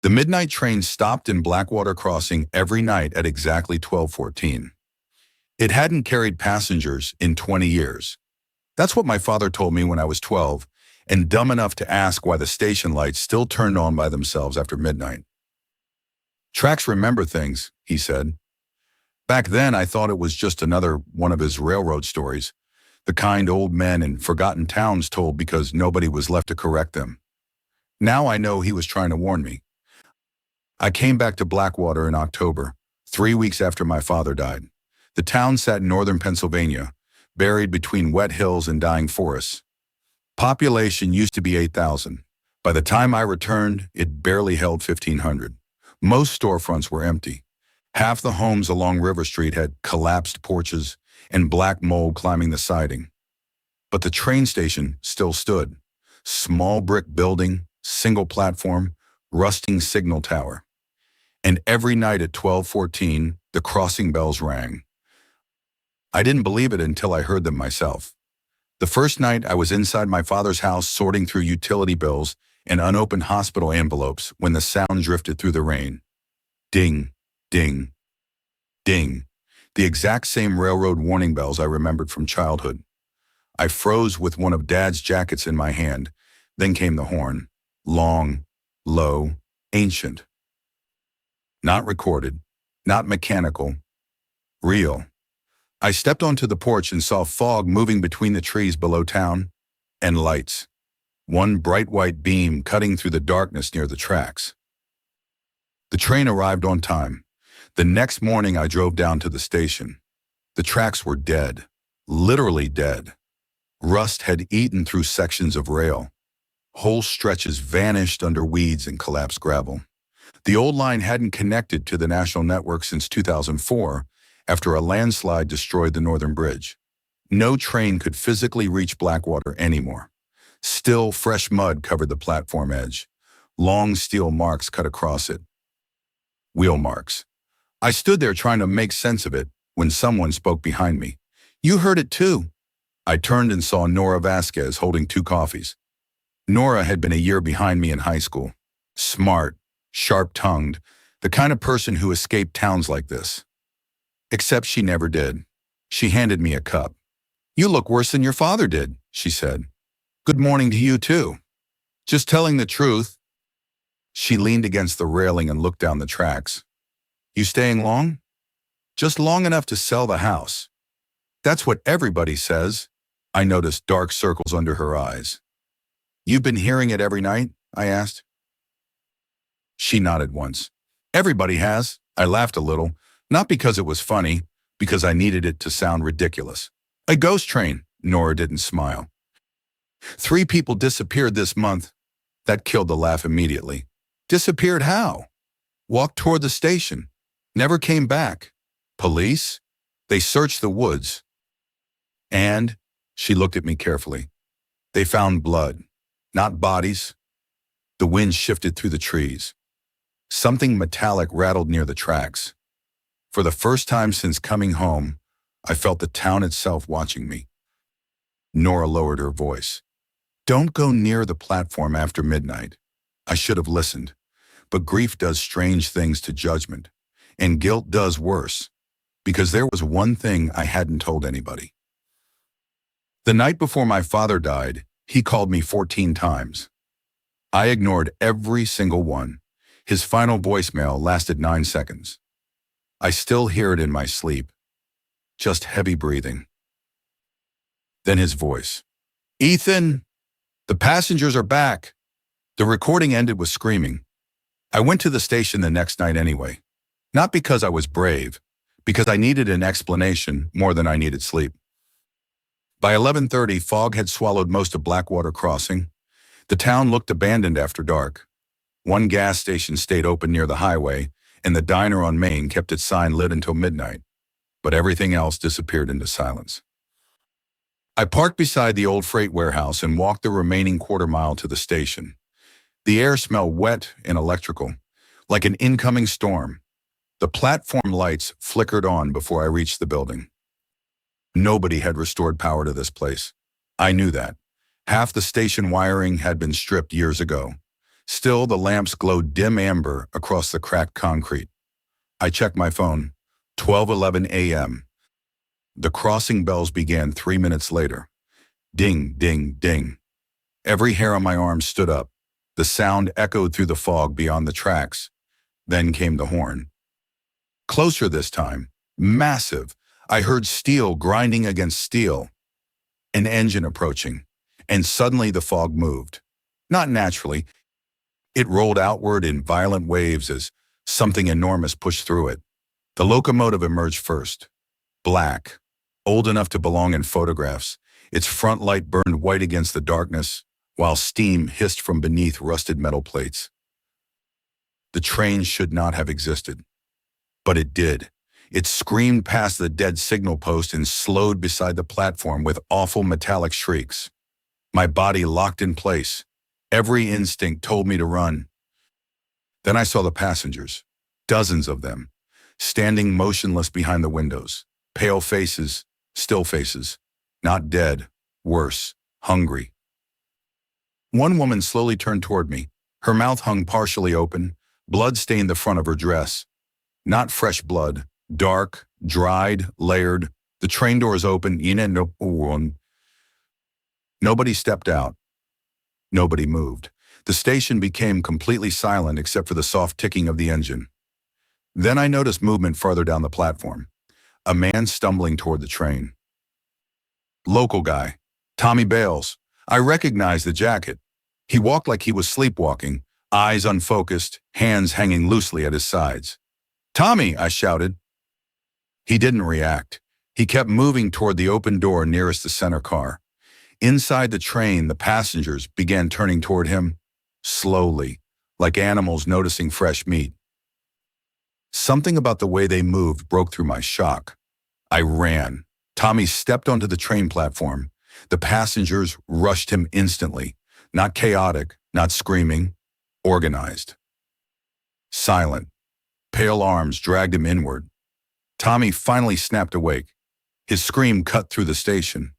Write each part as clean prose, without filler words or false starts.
The midnight train stopped in Blackwater Crossing every night at exactly 12:14. It hadn't carried passengers in 20 years. That's what my father told me when I was 12, and dumb enough to ask why the station lights still turned on by themselves after midnight. "Tracks remember things," he said. Back then, I thought it was just another one of his railroad stories, the kind old men in forgotten towns told because nobody was left to correct them. Now I know he was trying to warn me. I came back to Blackwater in October, 3 weeks after my father died. The town sat in northern Pennsylvania, buried between wet hills and dying forests. Population used to be 8,000. By the time I returned, it barely held 1,500. Most storefronts were empty. Half the homes along River Street had collapsed porches and black mold climbing the siding. But the train station still stood. Small brick building, single platform, rusting signal tower. And every night at 12:14, the crossing bells rang. I didn't believe it until I heard them myself. The first night I was inside my father's house sorting through utility bills and unopened hospital envelopes when the sound drifted through the rain. Ding, ding, ding. The exact same railroad warning bells I remembered from childhood. I froze with one of Dad's jackets in my hand. Then came the horn. Long, low, ancient. Not recorded, not mechanical, real. I stepped onto the porch and saw fog moving between the trees below town, and lights. One bright white beam cutting through the darkness near the tracks. The train arrived on time. The next morning I drove down to the station. The tracks were dead, literally dead. Rust had eaten through sections of rail. Whole stretches vanished under weeds and collapsed gravel. The old line hadn't connected to the national network since 2004, after a landslide destroyed the northern bridge. No train could physically reach Blackwater anymore. Still, fresh mud covered the platform edge. Long steel marks cut across it. Wheel marks. I stood there trying to make sense of it when someone spoke behind me. "You heard it too." I turned and saw Nora Vasquez holding 2 coffees. Nora had been a year behind me in high school. Smart, sharp-tongued, the kind of person who escaped towns like this. Except she never did. She handed me a cup. "You look worse than your father did," she said. "Good morning to you too." "Just telling the truth." She leaned against the railing and looked down the tracks. "You staying long?" "Just long enough to sell the house." "That's what everybody says." I noticed dark circles under her eyes. "You've been hearing it every night?" I asked. She nodded once. "Everybody has." I laughed a little, not because it was funny, because I needed it to sound ridiculous. "A ghost train." Nora didn't smile. 3 people disappeared this month." That killed the laugh immediately. "Disappeared how?" "Walked toward the station. Never came back." "Police?" "They searched the woods." "And?" She looked at me carefully. "They found blood. Not bodies." The wind shifted through the trees. Something metallic rattled near the tracks. For the first time since coming home, I felt the town itself watching me. Nora lowered her voice. "Don't go near the platform after midnight." I should have listened, but grief does strange things to judgment, and guilt does worse, because there was one thing I hadn't told anybody. The night before my father died, he called me 14 times. I ignored every single one. His final voicemail lasted 9 seconds. I still hear it in my sleep. Just heavy breathing. Then his voice. "Ethan, the passengers are back." The recording ended with screaming. I went to the station the next night anyway. Not because I was brave, because I needed an explanation more than I needed sleep. By 11:30, fog had swallowed most of Blackwater Crossing. The town looked abandoned after dark. One gas station stayed open near the highway, and the diner on Main kept its sign lit until midnight. But everything else disappeared into silence. I parked beside the old freight warehouse and walked the remaining quarter-mile to the station. The air smelled wet and electrical, like an incoming storm. The platform lights flickered on before I reached the building. Nobody had restored power to this place. I knew that. Half the station wiring had been stripped years ago. Still, the lamps glowed dim amber across the cracked concrete. I checked my phone. 12:11 a.m. The crossing bells began 3 minutes later. Ding, ding, ding. Every hair on my arm stood up. The sound echoed through the fog beyond the tracks. Then came the horn. Closer this time. Massive. I heard steel grinding against steel. An engine approaching. And suddenly the fog moved. Not naturally. It rolled outward in violent waves as something enormous pushed through it. The locomotive emerged first. Black. Old enough to belong in photographs. Its front light burned white against the darkness, while steam hissed from beneath rusted metal plates. The train should not have existed. But it did. It screamed past the dead signal post and slowed beside the platform with awful metallic shrieks. My body locked in place. Every instinct told me to run. Then I saw the passengers, dozens of them, standing motionless behind the windows. Pale faces, still faces, not dead, worse, hungry. One woman slowly turned toward me. Her mouth hung partially open, blood stained the front of her dress. Not fresh blood, dark, dried, layered. The train doors opened. Nobody stepped out. Nobody moved. The station became completely silent except for the soft ticking of the engine. Then I noticed movement farther down the platform. A man stumbling toward the train. Local guy. Tommy Bales. I recognized the jacket. He walked like he was sleepwalking, eyes unfocused, hands hanging loosely at his sides. "Tommy!" I shouted. He didn't react. He kept moving toward the open door nearest the center car. Inside the train, the passengers began turning toward him, slowly, like animals noticing fresh meat. Something about the way they moved broke through my shock. I ran. Tommy stepped onto the train platform. The passengers rushed him instantly. Not chaotic, not screaming, organized. Silent. Pale arms dragged him inward. Tommy finally snapped awake. His scream cut through the station.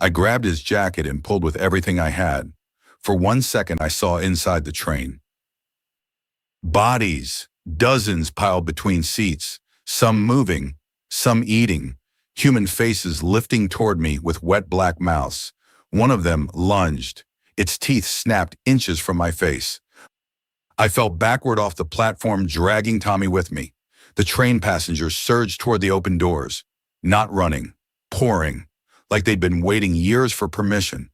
I grabbed his jacket and pulled with everything I had. For 1 second, I saw inside the train. Bodies, dozens piled between seats, some moving, some eating, human faces lifting toward me with wet black mouths. One of them lunged. Its teeth snapped inches from my face. I fell backward off the platform, dragging Tommy with me. The train passengers surged toward the open doors, not running, pouring, like they'd been waiting years for permission.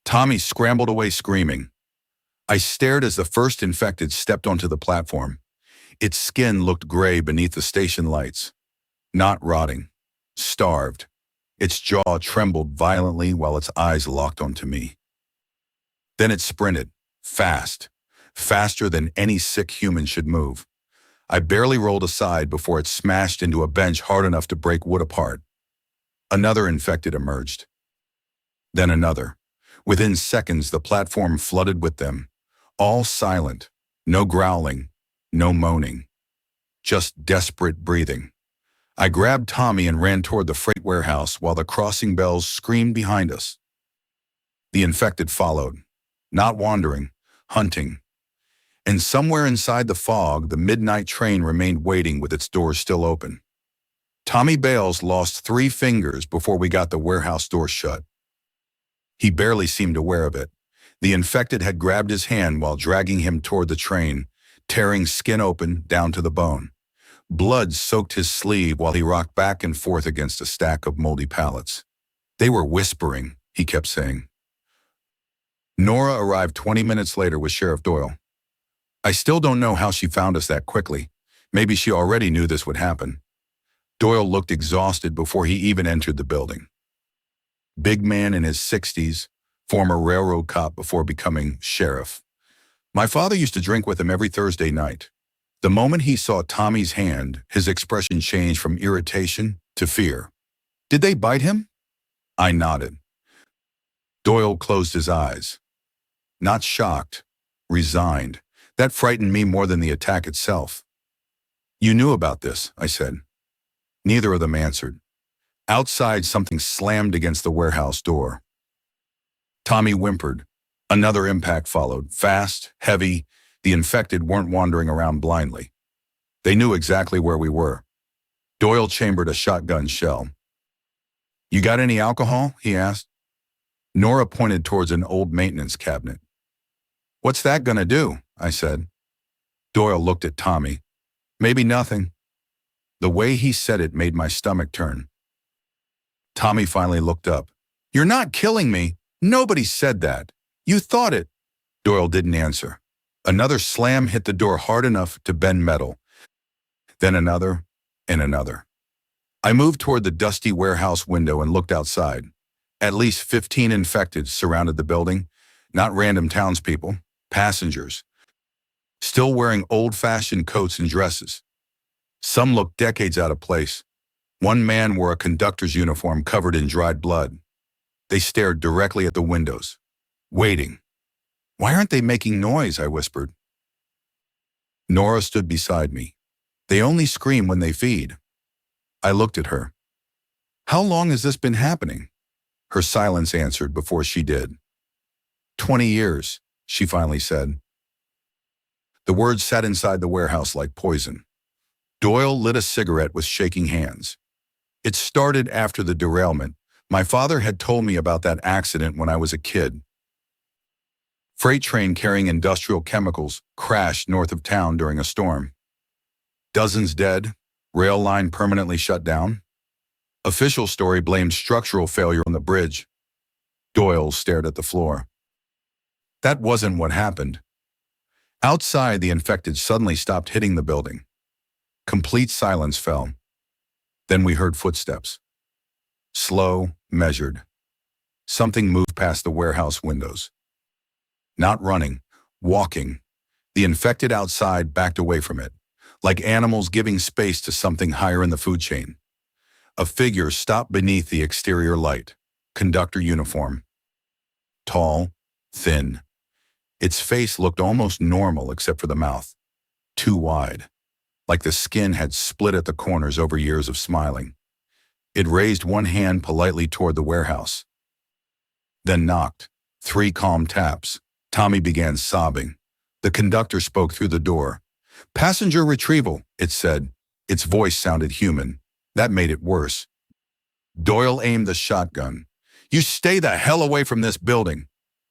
Tommy scrambled away screaming. I stared as the first infected stepped onto the platform. Its skin looked gray beneath the station lights. Not rotting, starved. Its jaw trembled violently while its eyes locked onto me. Then it sprinted, fast, faster than any sick human should move. I barely rolled aside before it smashed into a bench hard enough to break wood apart. Another infected emerged. Then another. Within seconds, the platform flooded with them. All silent, no growling, no moaning. Just desperate breathing. I grabbed Tommy and ran toward the freight warehouse while the crossing bells screamed behind us. The infected followed, not wandering, hunting. And somewhere inside the fog, the midnight train remained waiting with its doors still open. Tommy Bales lost 3 fingers before we got the warehouse door shut. He barely seemed aware of it. The infected had grabbed his hand while dragging him toward the train, tearing skin open down to the bone. Blood soaked his sleeve while he rocked back and forth against a stack of moldy pallets. They were whispering, he kept saying. Nora arrived 20 minutes later with Sheriff Doyle. I still don't know how she found us that quickly. Maybe she already knew this would happen. Doyle looked exhausted before he even entered the building. Big man in his 60s, former railroad cop before becoming sheriff. My father used to drink with him every Thursday night. The moment he saw Tommy's hand, his expression changed from irritation to fear. Did they bite him? I nodded. Doyle closed his eyes. Not shocked, resigned. That frightened me more than the attack itself. You knew about this, I said. Neither of them answered. Outside, something slammed against the warehouse door. Tommy whimpered. Another impact followed, fast, heavy. The infected weren't wandering around blindly. They knew exactly where we were. Doyle chambered a shotgun shell. "You got any alcohol?" he asked. Nora pointed towards an old maintenance cabinet. "What's that gonna do?" I said. Doyle looked at Tommy. "Maybe nothing." The way he said it made my stomach turn. Tommy finally looked up. "You're not killing me. Nobody said that. You thought it." Doyle didn't answer. Another slam hit the door hard enough to bend metal. Then another and another. I moved toward the dusty warehouse window and looked outside. At least 15 infected surrounded the building, not random townspeople, passengers, still wearing old-fashioned coats and dresses. Some looked decades out of place. One man wore a conductor's uniform covered in dried blood. They stared directly at the windows, waiting. "Why aren't they making noise?" I whispered. Nora stood beside me. "They only scream when they feed." I looked at her. "How long has this been happening?" Her silence answered before she did. 20 years, she finally said. The words sat inside the warehouse like poison. Doyle lit a cigarette with shaking hands. "It started after the derailment. My father had told me about that accident when I was a kid. Freight train carrying industrial chemicals crashed north of town during a storm. Dozens dead, rail line permanently shut down. Official story blamed structural failure on the bridge." Doyle stared at the floor. "That wasn't what happened." Outside, the infected suddenly stopped hitting the building. Complete silence fell. Then we heard footsteps. Slow, measured. Something moved past the warehouse windows. Not running, walking. The infected outside backed away from it, like animals giving space to something higher in the food chain. A figure stopped beneath the exterior light. Conductor uniform. Tall, thin. Its face looked almost normal except for the mouth. Too wide. Like the skin had split at the corners over years of smiling. It raised one hand politely toward the warehouse. Then knocked. 3 calm taps. Tommy began sobbing. The conductor spoke through the door. "Passenger retrieval," it said. Its voice sounded human. That made it worse. Doyle aimed the shotgun. "You stay the hell away from this building."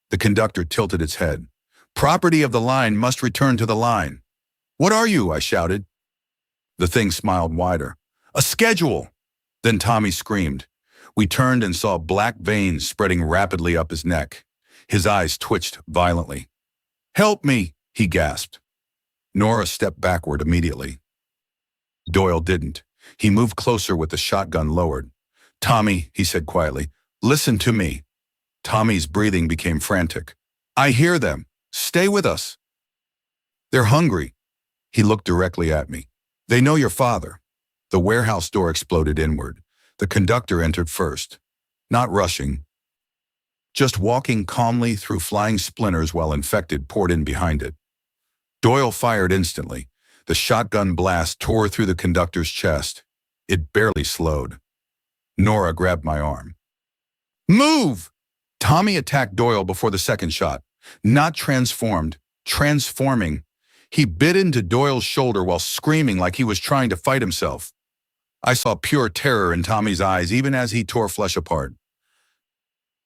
The conductor tilted its head. "Property of the line must return to the line." "What are you?" I shouted. The thing smiled wider. "A schedule!" Then Tommy screamed. We turned and saw black veins spreading rapidly up his neck. His eyes twitched violently. "Help me!" he gasped. Nora stepped backward immediately. Doyle didn't. He moved closer with the shotgun lowered. "Tommy," he said quietly, "listen to me." Tommy's breathing became frantic. "I hear them. Stay with us." "They're hungry." He looked directly at me. "They know your father." The warehouse door exploded inward. The conductor entered first. Not rushing. Just walking calmly through flying splinters while infected poured in behind it. Doyle fired instantly. The shotgun blast tore through the conductor's chest. It barely slowed. Nora grabbed my arm. "Move!" Tommy attacked Doyle before the second shot. Not transformed, transforming. He bit into Doyle's shoulder while screaming like he was trying to fight himself. I saw pure terror in Tommy's eyes even as he tore flesh apart.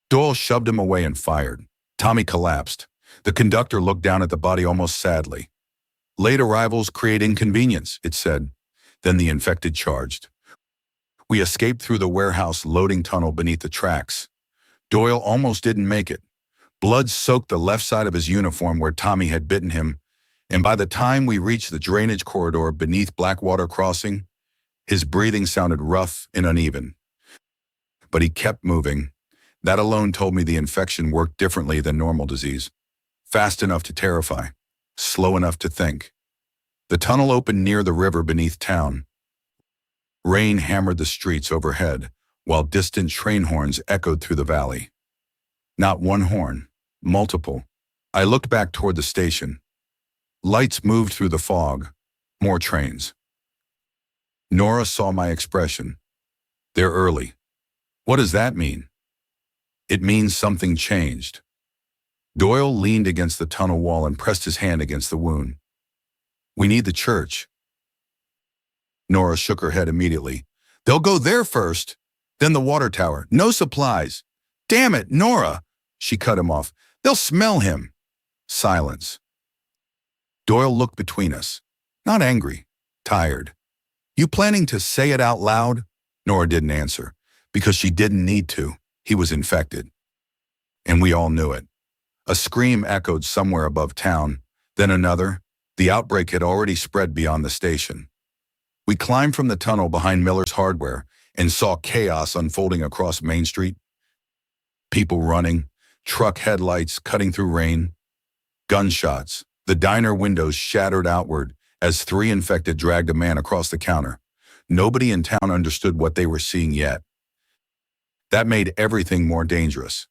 Doyle shoved him away and fired. Tommy collapsed. The conductor looked down at the body almost sadly. "Late arrivals create inconvenience," it said. Then the infected charged. We escaped through the warehouse loading tunnel beneath the tracks. Doyle almost didn't make it. Blood soaked the left side of his uniform where Tommy had bitten him, and by the time we reached the drainage corridor beneath Blackwater Crossing, his breathing sounded rough and uneven. But he kept moving. That alone told me the infection worked differently than normal disease. Fast enough to terrify, slow enough to think. The tunnel opened near the river beneath town. Rain hammered the streets overhead, while distant train horns echoed through the valley. Not one horn, multiple. I looked back toward the station. Lights moved through the fog. More trains. Nora saw my expression. "They're early." "What does that mean?" "It means something changed." Doyle leaned against the tunnel wall and pressed his hand against the wound. "We need the church." Nora shook her head immediately. "They'll go there first, then the water tower. No supplies." "Damn it, Nora!" She cut him off. "They'll smell him." Silence. Doyle looked between us. Not angry, tired. "You planning to say it out loud?" Nora didn't answer, because she didn't need to. He was infected. And we all knew it. A scream echoed somewhere above town, then another. The outbreak had already spread beyond the station. We climbed from the tunnel behind Miller's Hardware and saw chaos unfolding across Main Street. People running, truck headlights cutting through rain, gunshots. The diner windows shattered outward as 3 infected dragged a man across the counter. Nobody in town understood what they were seeing yet. That made everything more dangerous.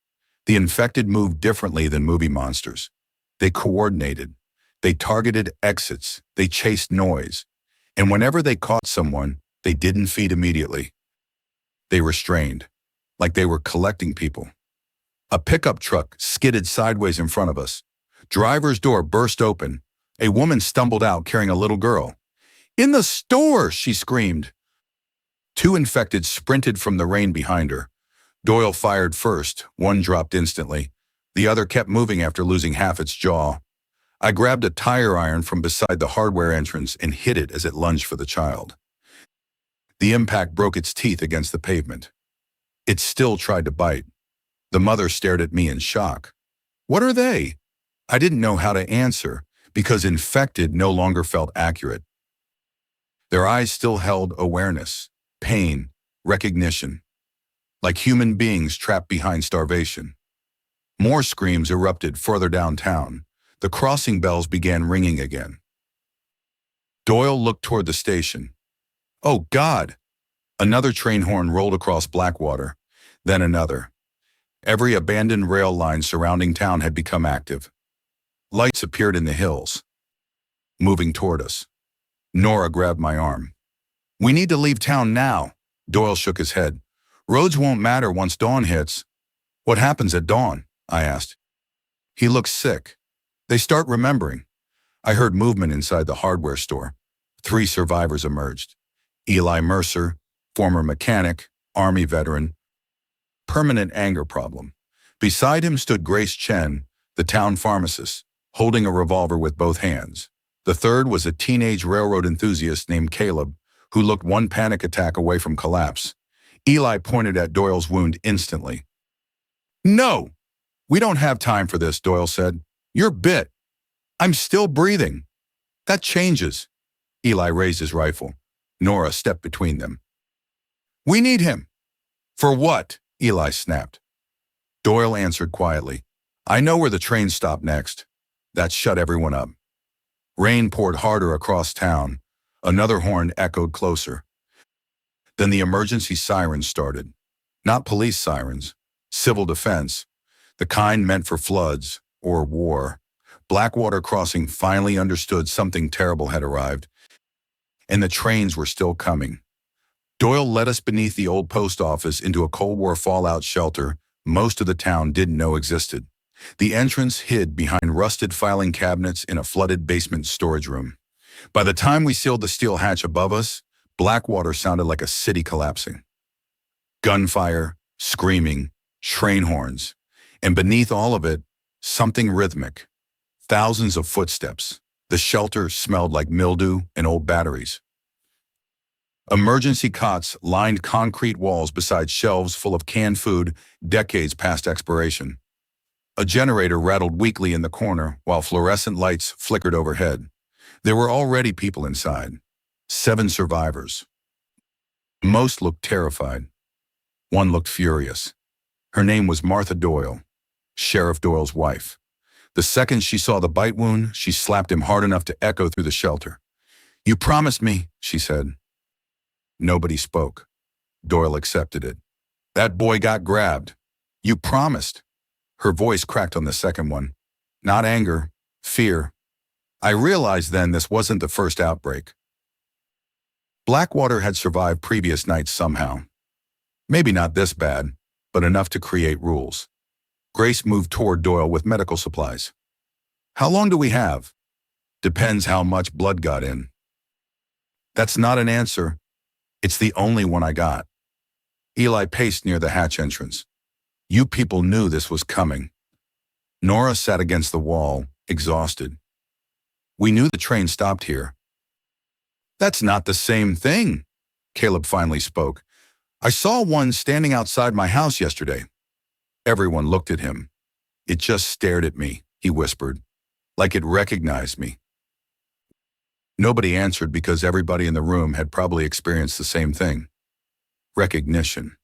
The infected moved differently than movie monsters. They coordinated. They targeted exits. They chased noise. And whenever they caught someone, they didn't feed immediately. They restrained, like they were collecting people. A pickup truck skidded sideways in front of us. Driver's door burst open. A woman stumbled out carrying a little girl. "In the store!" she screamed. 2 infected sprinted from the rain behind her. Doyle fired first. One dropped instantly. The other kept moving after losing half its jaw. I grabbed a tire iron from beside the hardware entrance and hit it as it lunged for the child. The impact broke its teeth against the pavement. It still tried to bite. The mother stared at me in shock. "What are they?" I didn't know how to answer, because infected no longer felt accurate. Their eyes still held awareness, pain, recognition, like human beings trapped behind starvation. More screams erupted further downtown. The crossing bells began ringing again. Doyle looked toward the station. "Oh, God!" Another train horn rolled across Blackwater, then another. Every abandoned rail line surrounding town had become active. Lights appeared in the hills, moving toward us. Nora grabbed my arm. "We need to leave town now." Doyle shook his head. "Roads won't matter once dawn hits." "What happens at dawn?" I asked. He looked sick. "They start remembering." I heard movement inside the hardware store. 3 survivors emerged. Eli Mercer, former mechanic, Army veteran, permanent anger problem. Beside him stood Grace Chen, the town pharmacist, holding a revolver with both hands. The third was a teenage railroad enthusiast named Caleb, who looked one panic attack away from collapse. Eli pointed at Doyle's wound instantly. "No! We don't have time for this," Doyle said. "You're bit." "I'm still breathing." "That changes." Eli raised his rifle. Nora stepped between them. "We need him." "For what?" Eli snapped. Doyle answered quietly. "I know where the trains stop next." That shut everyone up. Rain poured harder across town. Another horn echoed closer. Then the emergency sirens started. Not police sirens, civil defense, the kind meant for floods or war. Blackwater Crossing finally understood something terrible had arrived, and the trains were still coming. Doyle led us beneath the old post office into a Cold War fallout shelter most of the town didn't know existed. The entrance hid behind rusted filing cabinets in a flooded basement storage room. By the time we sealed the steel hatch above us, Blackwater sounded like a city collapsing. Gunfire, screaming, train horns, and beneath all of it, something rhythmic. Thousands of footsteps. The shelter smelled like mildew and old batteries. Emergency cots lined concrete walls beside shelves full of canned food decades past expiration. A generator rattled weakly in the corner while fluorescent lights flickered overhead. There were already people inside. 7 survivors. Most looked terrified. One looked furious. Her name was Martha Doyle, Sheriff Doyle's wife. The second she saw the bite wound, she slapped him hard enough to echo through the shelter. "You promised me," she said. Nobody spoke. Doyle accepted it. "That boy got grabbed. You promised." Her voice cracked on the second one. Not anger, fear. I realized then this wasn't the first outbreak. Blackwater had survived previous nights somehow. Maybe not this bad, but enough to create rules. Grace moved toward Doyle with medical supplies. How long do we have? Depends how much blood got in. That's not an answer. It's the only one I got. Eli paced near the hatch entrance. You people knew this was coming. Nora sat against the wall, exhausted. We knew the train stopped here. That's not the same thing, Caleb finally spoke. I saw one standing outside my house yesterday. Everyone looked at him. It just stared at me, he whispered, like it recognized me. Nobody answered because everybody in the room had probably experienced the same thing. Recognition.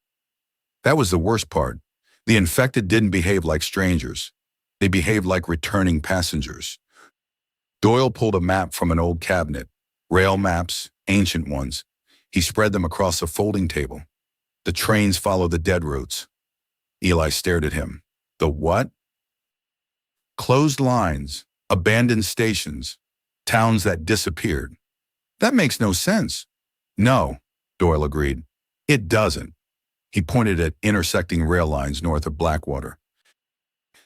That was the worst part. The infected didn't behave like strangers. They behaved like returning passengers. Doyle pulled a map from an old cabinet. Rail maps, ancient ones. He spread them across a folding table. The trains follow the dead routes. Eli stared at him. The what? Closed lines, abandoned stations, towns that disappeared. That makes no sense. No, Doyle agreed. It doesn't. He pointed at intersecting rail lines north of Blackwater.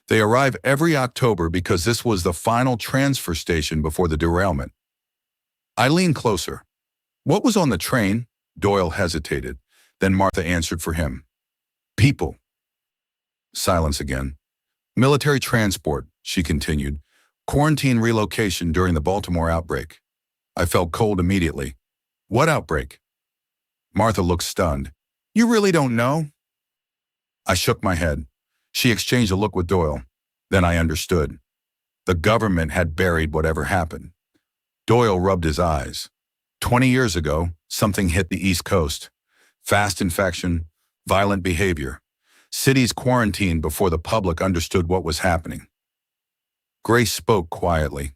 They arrive every October because this was the final transfer station before the derailment. I leaned closer. What was on the train? Doyle hesitated. Then Martha answered for him. People. Silence again. Military transport, she continued. Quarantine relocation during the Baltimore outbreak. I felt cold immediately. What outbreak? Martha looked stunned. You really don't know? I shook my head. She exchanged a look with Doyle. Then I understood. The government had buried whatever happened. Doyle rubbed his eyes. 20 years ago, something hit the East Coast. Fast infection, violent behavior. Cities quarantined before the public understood what was happening. Grace spoke quietly.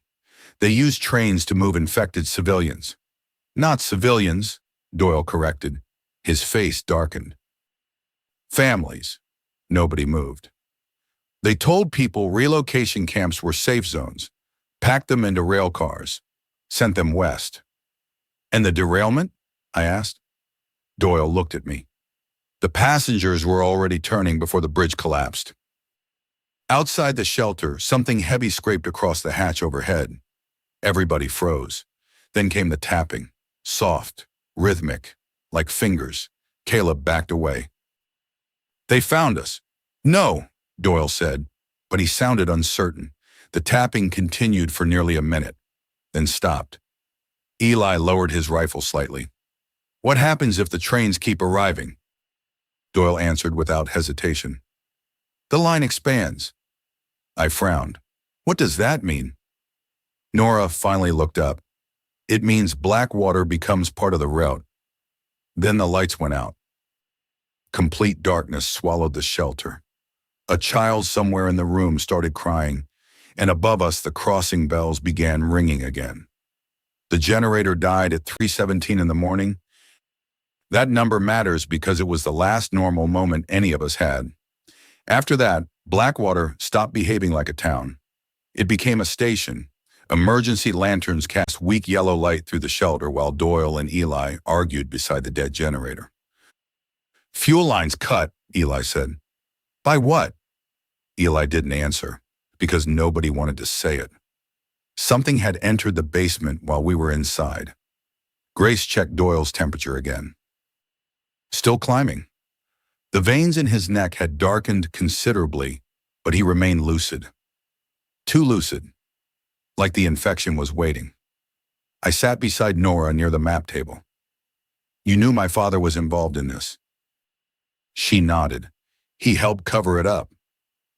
They used trains to move infected civilians. Not civilians, Doyle corrected. His face darkened. Families. Nobody moved. They told people relocation camps were safe zones, packed them into rail cars, sent them west. And the derailment? I asked. Doyle looked at me. The passengers were already turning before the bridge collapsed. Outside the shelter, something heavy scraped across the hatch overhead. Everybody froze. Then came the tapping, soft, rhythmic, like fingers. Caleb backed away. They found us. No, Doyle said, but he sounded uncertain. The tapping continued for nearly a minute, then stopped. Eli lowered his rifle slightly. What happens if the trains keep arriving? Doyle answered without hesitation. The line expands. I frowned. What does that mean? Nora finally looked up. It means Blackwater becomes part of the route. Then the lights went out. Complete darkness swallowed the shelter. A child somewhere in the room started crying, and above us the crossing bells began ringing again. The generator died at 3:17 in the morning. That number matters because it was the last normal moment any of us had. After that, Blackwater stopped behaving like a town. It became a station. Emergency lanterns cast weak yellow light through the shelter while Doyle and Eli argued beside the dead generator. Fuel lines cut, Eli said. By what? Eli didn't answer, because nobody wanted to say it. Something had entered the basement while we were inside. Grace checked Doyle's temperature again. Still climbing. The veins in his neck had darkened considerably, but he remained lucid. Too lucid. Like the infection was waiting. I sat beside Nora near the map table. You knew my father was involved in this. She nodded. He helped cover it up.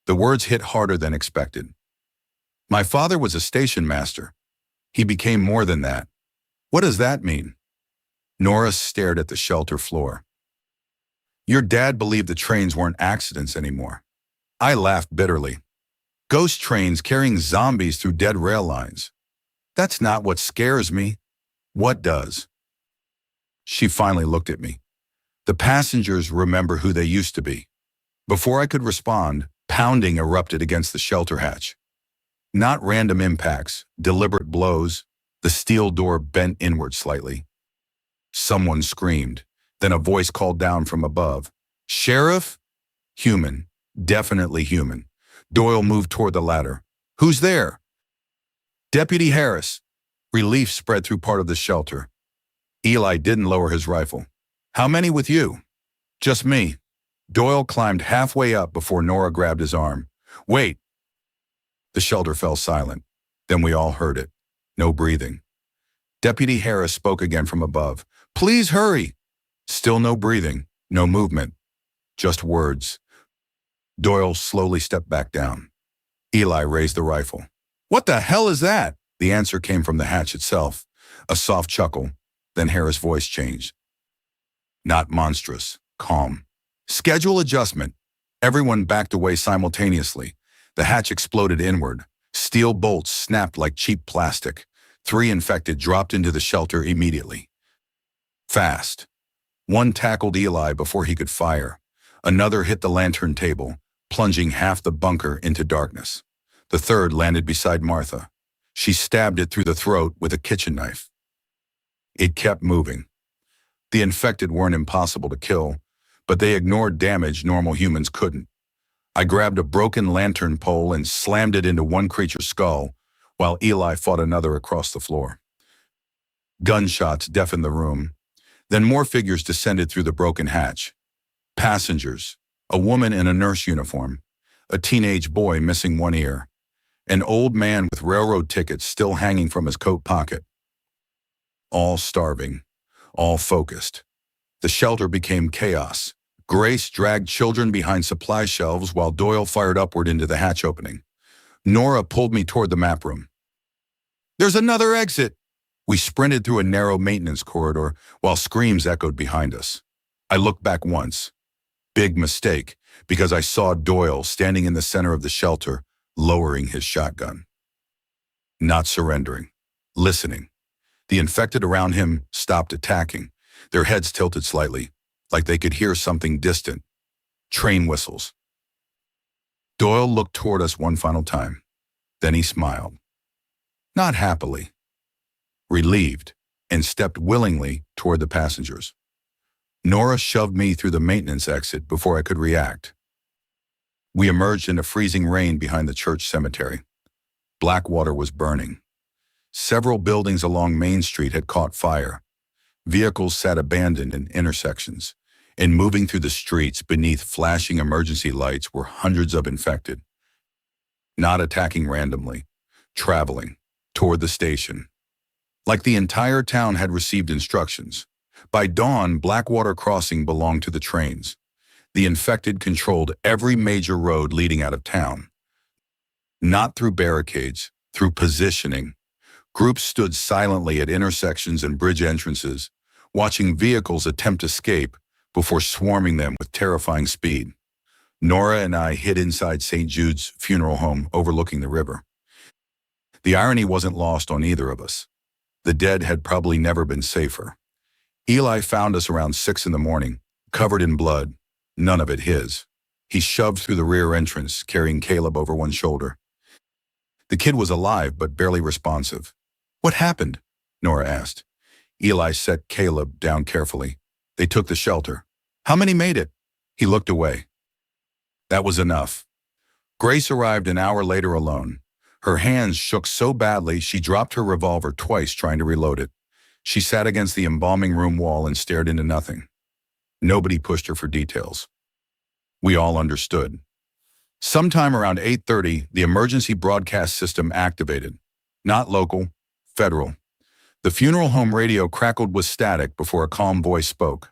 The words hit harder than expected. My father was a station master. He became more than that. What does that mean? Nora stared at the shelter floor. Your dad believed the trains weren't accidents anymore. I laughed bitterly. Ghost trains carrying zombies through dead rail lines. That's not what scares me. What does? She finally looked at me. The passengers remember who they used to be. Before I could respond, pounding erupted against the shelter hatch. Not random impacts, deliberate blows. The steel door bent inward slightly. Someone screamed. Then a voice called down from above. Sheriff? Human. Definitely human. Doyle moved toward the ladder. Who's there? Deputy Harris. Relief spread through part of the shelter. Eli didn't lower his rifle. How many with you? Just me. Doyle climbed halfway up before Nora grabbed his arm. Wait. The shelter fell silent. Then we all heard it. No breathing. Deputy Harris spoke again from above. Please hurry. Still no breathing, no movement. Just words. Doyle slowly stepped back down. Eli raised the rifle. What the hell is that? The answer came from the hatch itself. A soft chuckle. Then Harris' voice changed. Not monstrous, calm. Schedule adjustment. Everyone backed away simultaneously. The hatch exploded inward. Steel bolts snapped like cheap plastic. 3 infected dropped into the shelter immediately. Fast. One tackled Eli before he could fire. Another hit the lantern table, plunging half the bunker into darkness. The third landed beside Martha. She stabbed it through the throat with a kitchen knife. It kept moving. The infected weren't impossible to kill, but they ignored damage normal humans couldn't. I grabbed a broken lantern pole and slammed it into one creature's skull, while Eli fought another across the floor. Gunshots deafened the room. Then more figures descended through the broken hatch. Passengers, a woman in a nurse uniform, a teenage boy missing one ear, an old man with railroad tickets still hanging from his coat pocket. All starving, all focused. The shelter became chaos. Grace dragged children behind supply shelves while Doyle fired upward into the hatch opening. Nora pulled me toward the map room. There's another exit! We sprinted through a narrow maintenance corridor while screams echoed behind us. I looked back once. Big mistake, because I saw Doyle standing in the center of the shelter, lowering his shotgun. Not surrendering. Listening. The infected around him stopped attacking, their heads tilted slightly, like they could hear something distant. Train whistles. Doyle looked toward us one final time. Then he smiled. Not happily. Relieved, and stepped willingly toward the passengers. Nora shoved me through the maintenance exit before I could react. We emerged into freezing rain behind the church cemetery. Blackwater was burning. Several buildings along Main Street had caught fire. Vehicles sat abandoned in intersections, and moving through the streets beneath flashing emergency lights were hundreds of infected. Not attacking randomly, traveling toward the station. Like the entire town had received instructions. By dawn, Blackwater Crossing belonged to the trains. The infected controlled every major road leading out of town. Not through barricades, through positioning. Groups stood silently at intersections and bridge entrances, watching vehicles attempt escape before swarming them with terrifying speed. Nora and I hid inside St. Jude's funeral home overlooking the river. The irony wasn't lost on either of us. The dead had probably never been safer. Eli found us around 6 in the morning, covered in blood, none of it his. He shoved through the rear entrance, carrying Caleb over one shoulder. The kid was alive, but barely responsive. What happened? Nora asked. Eli set Caleb down carefully. They took the shelter. How many made it? He looked away. That was enough. Grace arrived an hour later alone. Her hands shook so badly she dropped her revolver twice trying to reload it. She sat against the embalming room wall and stared into nothing. Nobody pushed her for details. We all understood. Sometime around 8:30, the emergency broadcast system activated. Not local, federal. The funeral home radio crackled with static before a calm voice spoke.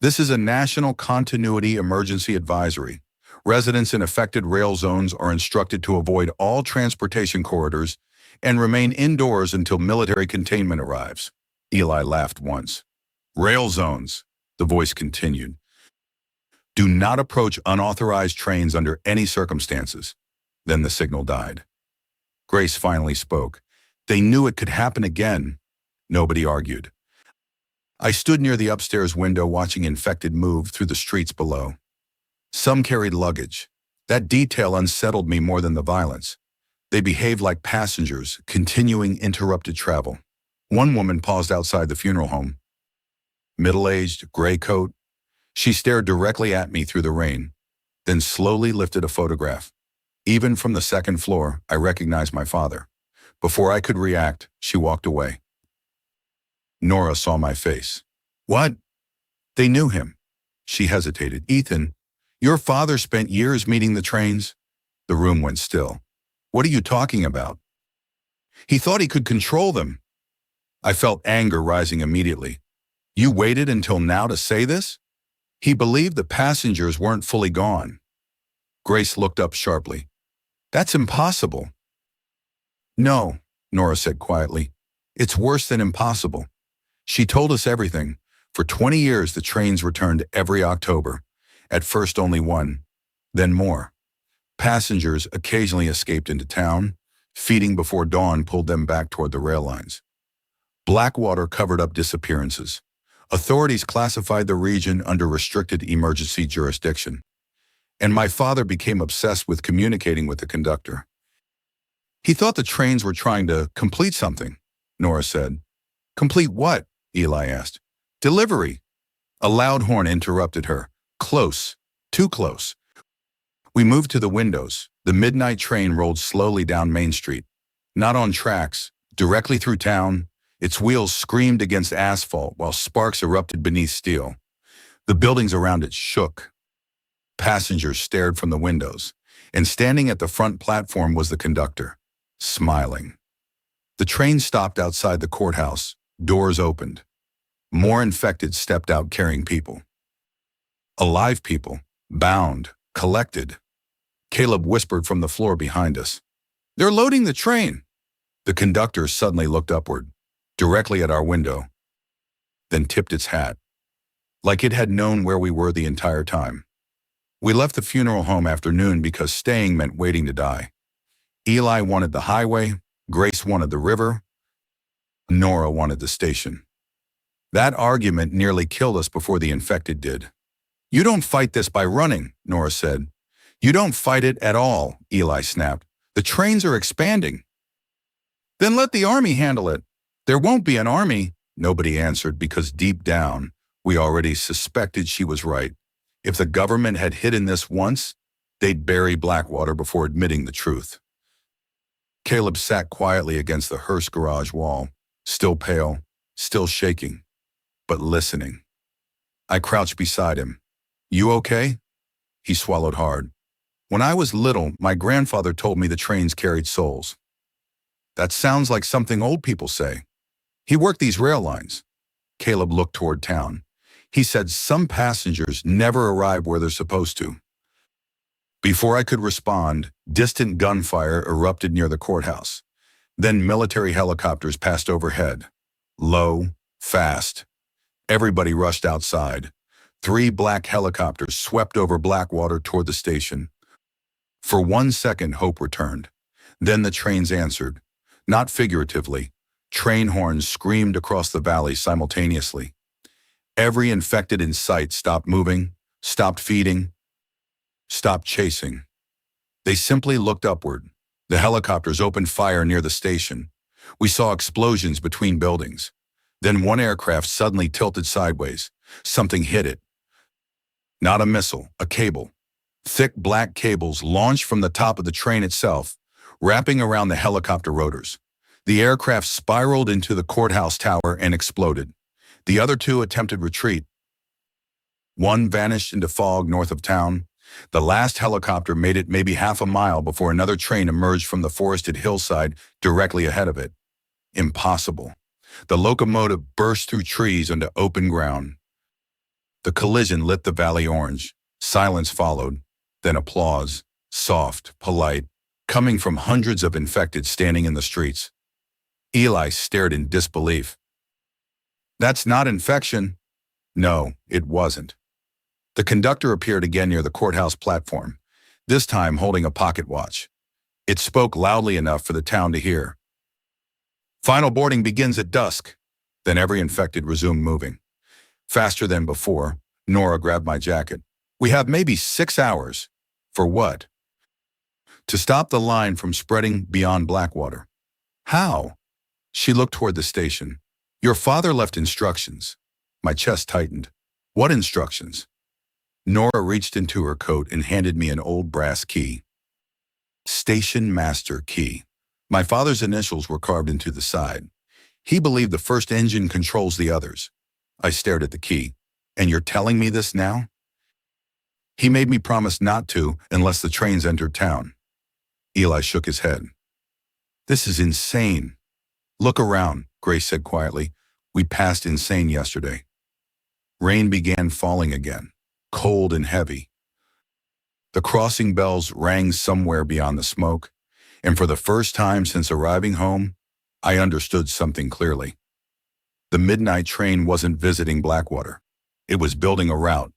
This is a national continuity emergency advisory. Residents in affected rail zones are instructed to avoid all transportation corridors and remain indoors until military containment arrives. Eli laughed once. Rail zones, the voice continued. Do not approach unauthorized trains under any circumstances. Then the signal died. Grace finally spoke. They knew it could happen again. Nobody argued. I stood near the upstairs window watching infected move through the streets below. Some carried luggage. That detail unsettled me more than the violence. They behaved like passengers, continuing interrupted travel. One woman paused outside the funeral home. Middle-aged, gray coat. She stared directly at me through the rain, then slowly lifted a photograph. Even from the second floor, I recognized my father. Before I could react, she walked away. Nora saw my face. What? They knew him. She hesitated. Ethan, your father spent years meeting the trains? The room went still. What are you talking about? He thought he could control them. I felt anger rising immediately. You waited until now to say this? He believed the passengers weren't fully gone. Grace looked up sharply. That's impossible. No, Nora said quietly. It's worse than impossible. She told us everything. For 20 years, the trains returned every October. At first only one, then more. Passengers occasionally escaped into town. Feeding before dawn pulled them back toward the rail lines. Blackwater covered up disappearances. Authorities classified the region under restricted emergency jurisdiction. And my father became obsessed with communicating with the conductor. He thought the trains were trying to complete something, Nora said. Complete what? Eli asked. Delivery. A loud horn interrupted her. Close. Too close. We moved to the windows. The midnight train rolled slowly down Main Street. Not on tracks, directly through town. Its wheels screamed against asphalt while sparks erupted beneath steel. The buildings around it shook. Passengers stared from the windows, and standing at the front platform was the conductor, smiling. The train stopped outside the courthouse. Doors opened. More infected stepped out carrying people. Alive people, bound, collected. Caleb whispered from the floor behind us. They're loading the train. The conductor suddenly looked upward, directly at our window, then tipped its hat, like it had known where we were the entire time. We left the funeral home after noon because staying meant waiting to die. Eli wanted the highway, Grace wanted the river, Nora wanted the station. That argument nearly killed us before the infected did. You don't fight this by running, Nora said. You don't fight it at all, Eli snapped. The trains are expanding. Then let the army handle it. There won't be an army, nobody answered because deep down, we already suspected she was right. If the government had hidden this once, they'd bury Blackwater before admitting the truth. Caleb sat quietly against the hearse garage wall, still pale, still shaking, but listening. I crouched beside him. You okay? He swallowed hard. When I was little, my grandfather told me the trains carried souls. That sounds like something old people say. He worked these rail lines. Caleb looked toward town. He said some passengers never arrive where they're supposed to. Before I could respond, distant gunfire erupted near the courthouse. Then military helicopters passed overhead. Low, fast. Everybody rushed outside. 3 black helicopters swept over Blackwater toward the station. For 1 second, hope returned. Then the trains answered. Not figuratively. Train horns screamed across the valley simultaneously. Every infected in sight stopped moving, stopped feeding, stopped chasing. They simply looked upward. The helicopters opened fire near the station. We saw explosions between buildings. Then one aircraft suddenly tilted sideways. Something hit it. Not a missile, a cable. Thick black cables launched from the top of the train itself, wrapping around the helicopter rotors. The aircraft spiraled into the courthouse tower and exploded. The other 2 attempted retreat. One vanished into fog north of town. The last helicopter made it maybe half a mile before another train emerged from the forested hillside directly ahead of it. Impossible. The locomotive burst through trees onto open ground. The collision lit the valley orange. Silence followed, then applause, soft, polite, coming from hundreds of infected standing in the streets. Eli stared in disbelief. That's not infection. No, it wasn't. The conductor appeared again near the courthouse platform, this time holding a pocket watch. It spoke loudly enough for the town to hear. Final boarding begins at dusk. Then every infected resumed moving. Faster than before, Nora grabbed my jacket. We have maybe 6 hours. For what? To stop the line from spreading beyond Blackwater. How? She looked toward the station. Your father left instructions. My chest tightened. What instructions? Nora reached into her coat and handed me an old brass key. Station Master Key. My father's initials were carved into the side. He believed the first engine controls the others. I stared at the key. And you're telling me this now? He made me promise not to unless the trains entered town. Eli shook his head. This is insane. Look around, Grace said quietly. We passed insane yesterday. Rain began falling again, cold and heavy. The crossing bells rang somewhere beyond the smoke, and for the first time since arriving home, I understood something clearly. The midnight train wasn't visiting Blackwater. It was building a route.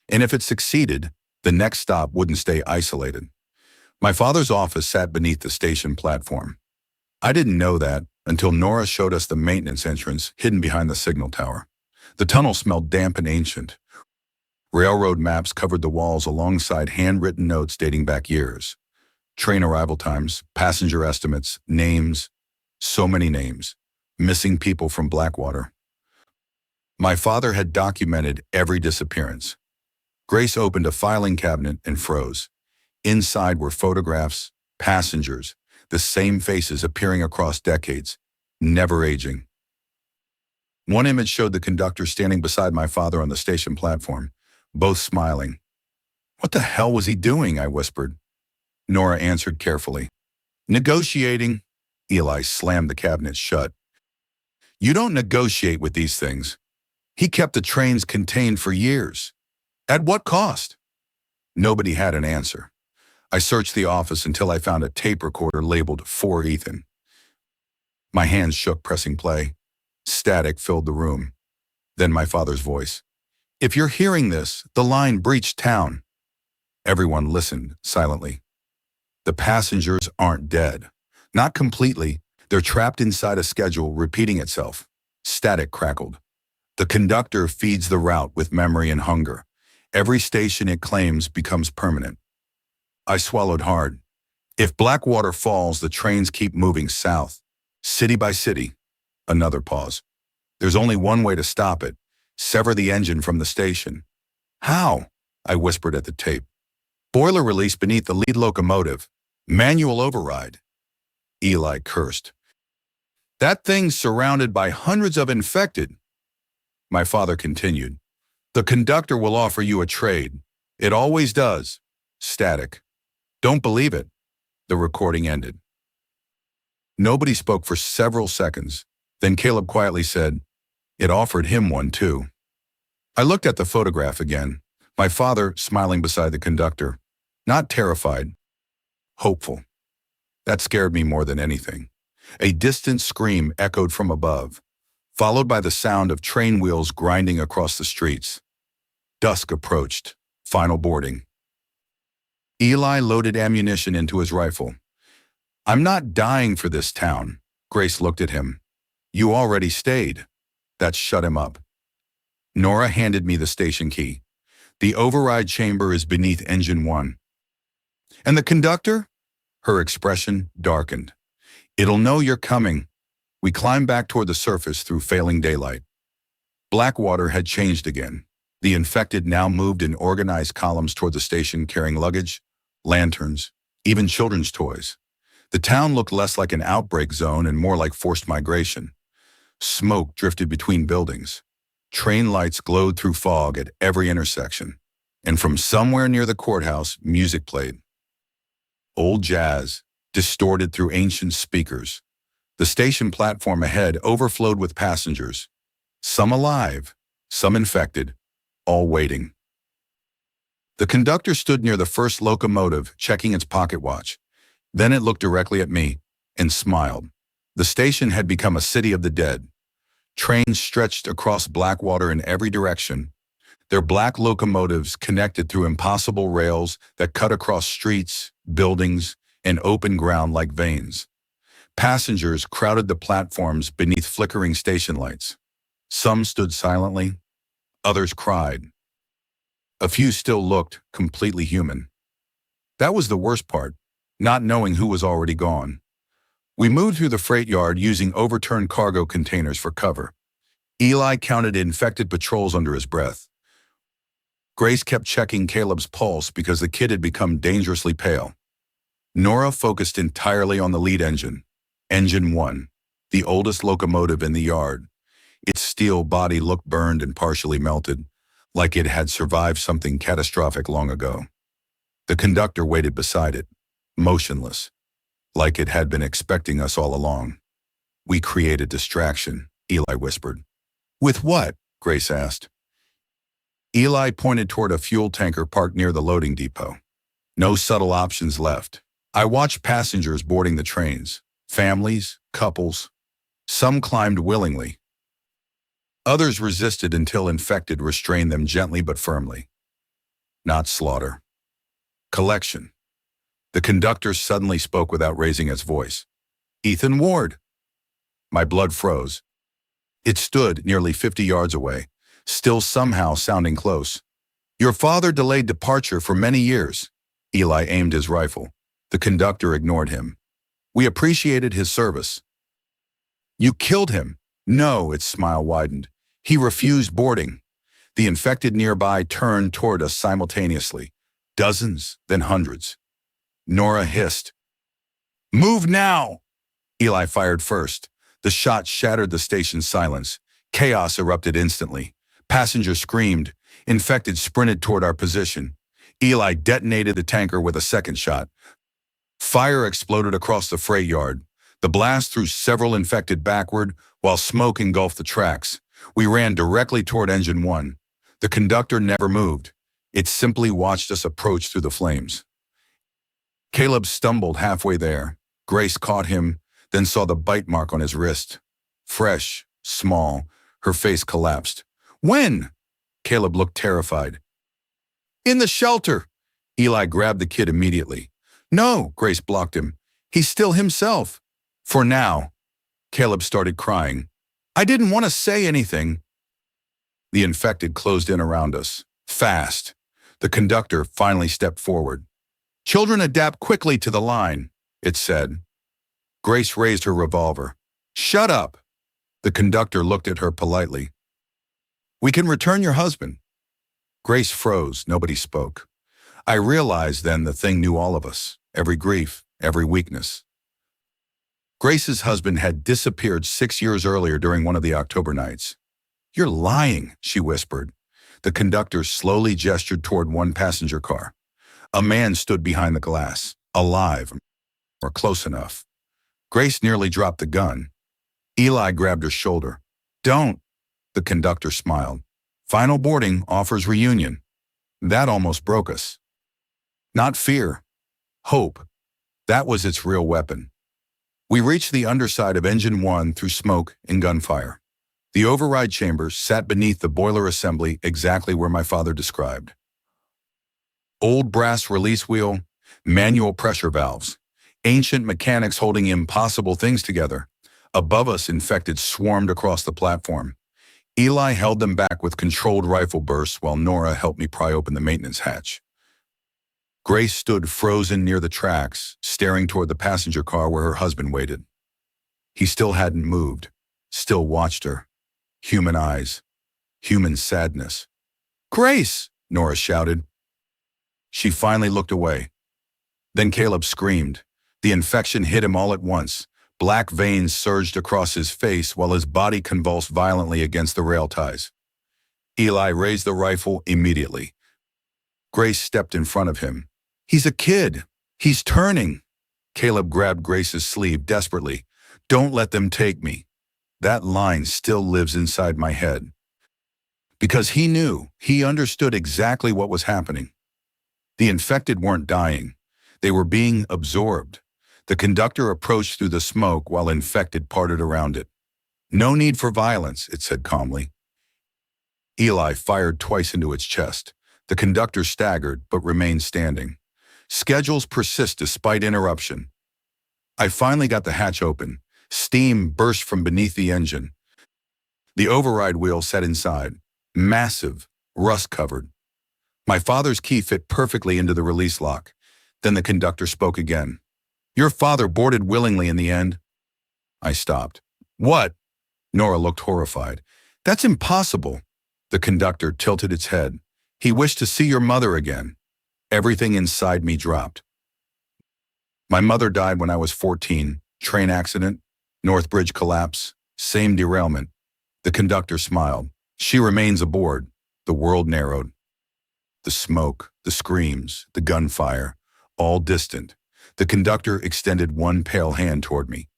And if it succeeded, the next stop wouldn't stay isolated. My father's office sat beneath the station platform. I didn't know that until Nora showed us the maintenance entrance hidden behind the signal tower. The tunnel smelled damp and ancient. Railroad maps covered the walls alongside handwritten notes dating back years. Train arrival times, passenger estimates, names, so many names, missing people from Blackwater. My father had documented every disappearance. Grace opened a filing cabinet and froze. Inside were photographs, passengers, the same faces appearing across decades, never aging. One image showed the conductor standing beside my father on the station platform, both smiling. What the hell was he doing? I whispered. Nora answered carefully. Negotiating. Eli slammed the cabinet shut. You don't negotiate with these things. He kept the trains contained for years. At what cost? Nobody had an answer. I searched the office until I found a tape recorder labeled For Ethan. My hands shook pressing play. Static filled the room. Then my father's voice. If you're hearing this, the line breached town. Everyone listened silently. The passengers aren't dead. Not completely. They're trapped inside a schedule repeating itself. Static crackled. The conductor feeds the route with memory and hunger. Every station it claims becomes permanent. I swallowed hard. If Blackwater falls, the trains keep moving south, city by city. Another pause. There's only one way to stop it. Sever the engine from the station. How? I whispered at the tape. Boiler release beneath the lead locomotive. Manual override. Eli cursed. That thing's surrounded by hundreds of infected. My father continued. The conductor will offer you a trade. It always does. Static. Don't believe it. The recording ended. Nobody spoke for several seconds. Then Caleb quietly said, it offered him one too. I looked at the photograph again. My father smiling beside the conductor. Not terrified. Hopeful. That scared me more than anything. A distant scream echoed from above, followed by the sound of train wheels grinding across the streets. Dusk approached. Final boarding. Eli loaded ammunition into his rifle. I'm not dying for this town. Grace looked at him. You already stayed. That shut him up. Nora handed me the station key. The override chamber is beneath engine 1. And the conductor? Her expression darkened. It'll know you're coming. We climbed back toward the surface through failing daylight. Blackwater had changed again. The infected now moved in organized columns toward the station carrying luggage, lanterns, even children's toys. The town looked less like an outbreak zone and more like forced migration. Smoke drifted between buildings. Train lights glowed through fog at every intersection. And from somewhere near the courthouse, music played. Old jazz, distorted through ancient speakers. The station platform ahead overflowed with passengers. Some alive, some infected, all waiting. The conductor stood near the first locomotive, checking its pocket watch. Then it looked directly at me and smiled. The station had become a city of the dead. Trains stretched across Blackwater in every direction. Their black locomotives connected through impossible rails that cut across streets, buildings, and open ground like veins. Passengers crowded the platforms beneath flickering station lights. Some stood silently, others cried. A few still looked completely human. That was the worst part, not knowing who was already gone. We moved through the freight yard using overturned cargo containers for cover. Eli counted infected patrols under his breath. Grace kept checking Caleb's pulse because the kid had become dangerously pale. Nora focused entirely on the lead engine. Engine 1, the oldest locomotive in the yard. Its steel body looked burned and partially melted, like it had survived something catastrophic long ago. The conductor waited beside it, motionless, like it had been expecting us all along. "We created distraction," Eli whispered. "With what?" Grace asked. Eli pointed toward a fuel tanker parked near the loading depot. No subtle options left. I watched passengers boarding the trains. Families, couples. Some climbed willingly. Others resisted until infected restrained them gently but firmly. Not slaughter. Collection. The conductor suddenly spoke without raising its voice. "Ethan Ward." My blood froze. It stood nearly 50 yards away, still somehow sounding close. "Your father delayed departure for many years." Eli aimed his rifle. The conductor ignored him. "We appreciated his service." "You killed him." "No," its smile widened. "He refused boarding." The infected nearby turned toward us simultaneously. Dozens, then hundreds. Nora hissed. "Move now!" Eli fired first. The shot shattered the station's silence. Chaos erupted instantly. Passengers screamed. Infected sprinted toward our position. Eli detonated the tanker with a second shot. Fire exploded across the freight yard. The blast threw several infected backward, while smoke engulfed the tracks. We ran directly toward Engine 1. The conductor never moved. It simply watched us approach through the flames. Caleb stumbled halfway there. Grace caught him, then saw the bite mark on his wrist. Fresh, small, her face collapsed. "When?" Caleb looked terrified. "In the shelter." Eli grabbed the kid immediately. "No," Grace blocked him. "He's still himself." "For now." Caleb started crying. "I didn't want to say anything." The infected closed in around us. Fast. The conductor finally stepped forward. "Children adapt quickly to the line," it said. Grace raised her revolver. "Shut up." The conductor looked at her politely. "We can return your husband." Grace froze. Nobody spoke. I realized then the thing knew all of us, every grief, every weakness. Grace's husband had disappeared 6 years earlier during one of the October nights. "You're lying," she whispered. The conductor slowly gestured toward one passenger car. A man stood behind the glass, alive, or close enough. Grace nearly dropped the gun. Eli grabbed her shoulder. "Don't." The conductor smiled. "Final boarding offers reunion." That almost broke us. Not fear. Hope. That was its real weapon. We reached the underside of Engine 1 through smoke and gunfire. The override chamber sat beneath the boiler assembly exactly where my father described. Old brass release wheel, manual pressure valves, ancient mechanics holding impossible things together. Above us, infected swarmed across the platform. Eli held them back with controlled rifle bursts while Nora helped me pry open the maintenance hatch. Grace stood frozen near the tracks, staring toward the passenger car where her husband waited. He still hadn't moved, still watched her. Human eyes, human sadness. "Grace!" Nora shouted. She finally looked away. Then Caleb screamed. The infection hit him all at once. Black veins surged across his face while his body convulsed violently against the rail ties. Eli raised the rifle immediately. Grace stepped in front of him. "He's a kid. He's turning." Caleb grabbed Grace's sleeve desperately. "Don't let them take me." That line still lives inside my head. Because he knew, he understood exactly what was happening. The infected weren't dying. They were being absorbed. The conductor approached through the smoke while infected parted around it. "No need for violence," it said calmly. Eli fired twice into its chest. The conductor staggered but remained standing. Schedules persist despite interruption. I finally got the hatch open. Steam burst from beneath the engine. The override wheel sat inside, massive, rust-covered. My father's key fit perfectly into the release lock. Then the conductor spoke again. "Your father boarded willingly in the end." I stopped. "What?" Nora looked horrified. "That's impossible." The conductor tilted its head. "He wished to see your mother again." Everything inside me dropped. My mother died when I was 14. Train accident, North Bridge collapse, same derailment. The conductor smiled. She remains aboard. The world narrowed. The smoke, the screams, the gunfire, all distant. The conductor extended one pale hand toward me.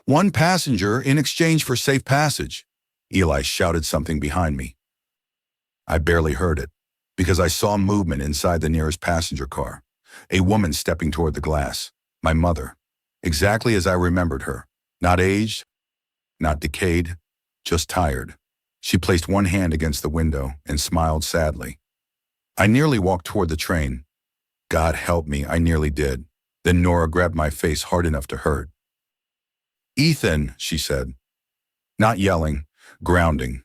One passenger in exchange for safe passage. Eli shouted something behind me. I barely heard it, because I saw movement inside the nearest passenger car. A woman stepping toward the glass. My mother. Exactly as I remembered her. Not aged, not decayed, just tired. She placed one hand against the window and smiled sadly. I nearly walked toward the train. God help me, I nearly did. Then Nora grabbed my face hard enough to hurt. Ethan, she said. Not yelling, grounding.